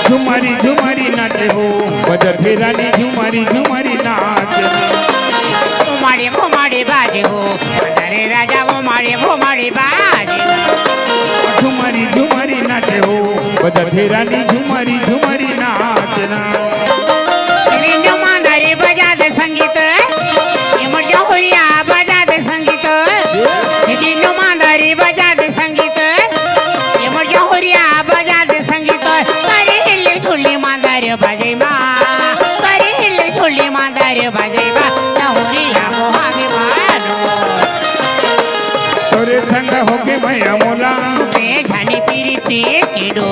झुमारी झुमारी नाचे हो बजर फेरानी झुमारी झुमारी नाचे घुमाड़ी घुमाड़ी बाजे हो अरे राजा घुमाड़ी बाजे झुमारी झुमारी नाचे हो बजर फेरानी झुमारी झुमारी नाचना मांधारी बजा दे संगीत मोठ्या होरिया बजा दे संगीत मांधारी बजा दे संगीत मोठ्या होरिया बजा दे संगीत करे हिल्ली छोली मांधारी बाजे मा करे हिल्ली छोली मांधारी बाजे मा होरिया मोहागे मानो तोरे संग होके मैया मोला पे झानी पीरी ते केडो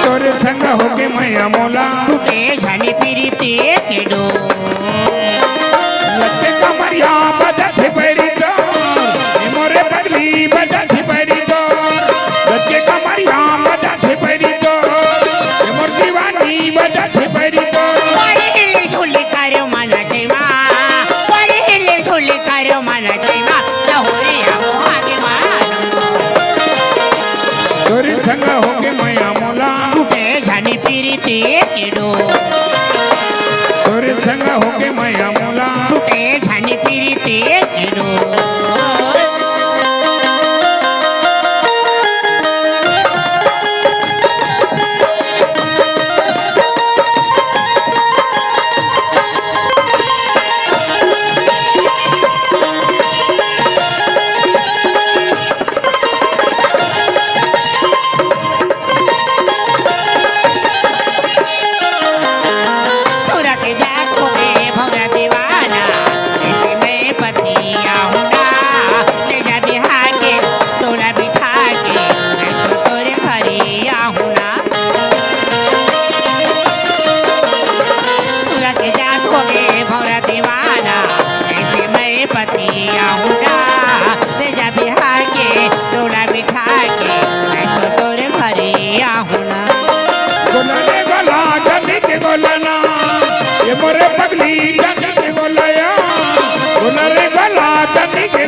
तोरे संग होके मैया मोला पे झानी पीरी ते केडो लच्चे कमरिया बजाते पैरी जोर मोरे पगली बजाते पैरी जोर लच्चे कमरिया बजाते पैरी जोर मोर दीवानी बजाते पैरी जोर वारे हिल्ले छोले कार्य माना जेवा वारे हिल्ले छोले कार्य माना जेवा होरे आगो आगे मानो तोरे संग होके मैया मोला पे झानी पीरी ते केडो तोरे संग होके मैया मोला पे झानी पीरी ते केडो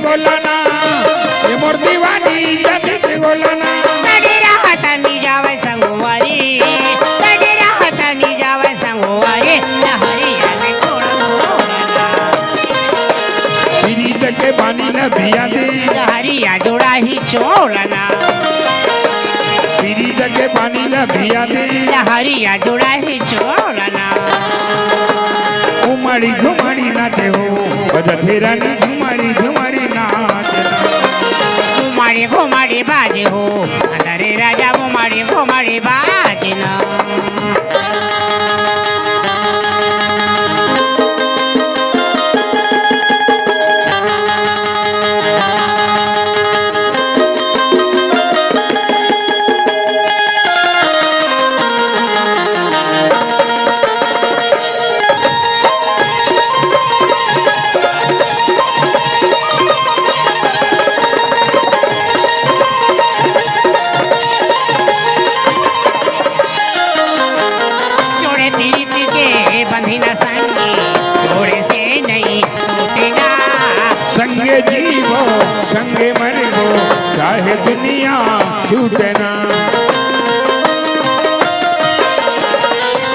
बोलाना ये मोर दीवानी जाती के बोलाना तडेरा हातानी जावे संगवारी तडेरा हातानी जावे संगवारी लहरिया ने छोड़ना बिरी तके पानी न भिया दे लहरिया जोड़ा ही चोलना बिरी तके पानी न भिया दे लहरिया जोड़ा ही चोलना घुमाड़ी घुमाड़ी नाचे हो बजर फेरानी झुमारी झुमारी नाचना घुमाड़ी घुमाड़ी बाजे हो अरे राजा घुमाड़ी घुमाड़ी बाजे ना चाहे दुनिया छूटे ना।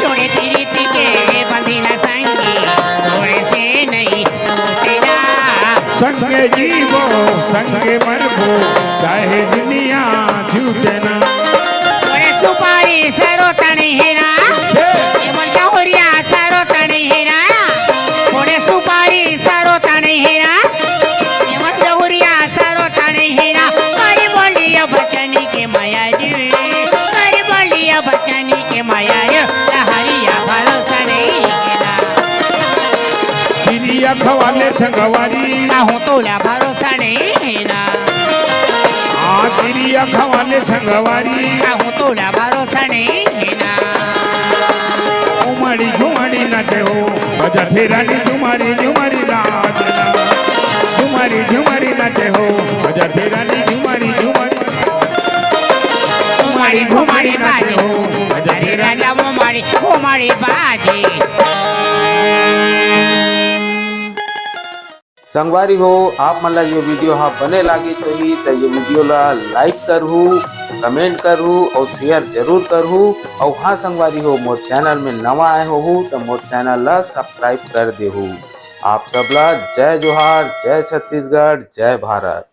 जोड़े तेरी पीछे बंधी न संगी, जोड़े से नहीं टूटेगा। संगे जीवो संगे मरबो, चाहे दुनिया छूटे ना। जोड़े सुपारी सरो तने हेरा, ये मर जाओरिया सरो तने हेरा। जोड़े सुपारी सरो तने हेरा, ये मर जाओरिया सरो तने हेरा। करे बोलिया बचनी के माया जी, करे बोलिया बचनी के माया रे, लहरिया भरोसा नहीं केला। चिड़िया खवाले संगवारी, ना हो तोला भरोसा नहीं ना, चिड़िया खवाले संगवारी। ना हो तोला भरोसा नहीं ना। झुमारी झुमारी नाचे हो, बजा फेरानी झुमारी झुमारी नाचना। झुमारी झुमारी नाचे हो, बजा फेरानी झुमारी झुमारी। घुमारी घुमारी बाजे हो, बजारे राजा घुमारी घुमारी बाजे। संगवारी हो आप मन ला ये वीडियो हा बने लागी होही तो ये वीडियो ला लाइक करहू, कमेंट करहू और शेयर जरूर करहू। और हाँ संगवारी हो मोर चैनल में नवा आए हो तो मोर चैनल ला सब्सक्राइब कर देहू। आप सब ला जय जोहार, जय छत्तीसगढ़, जय भारत।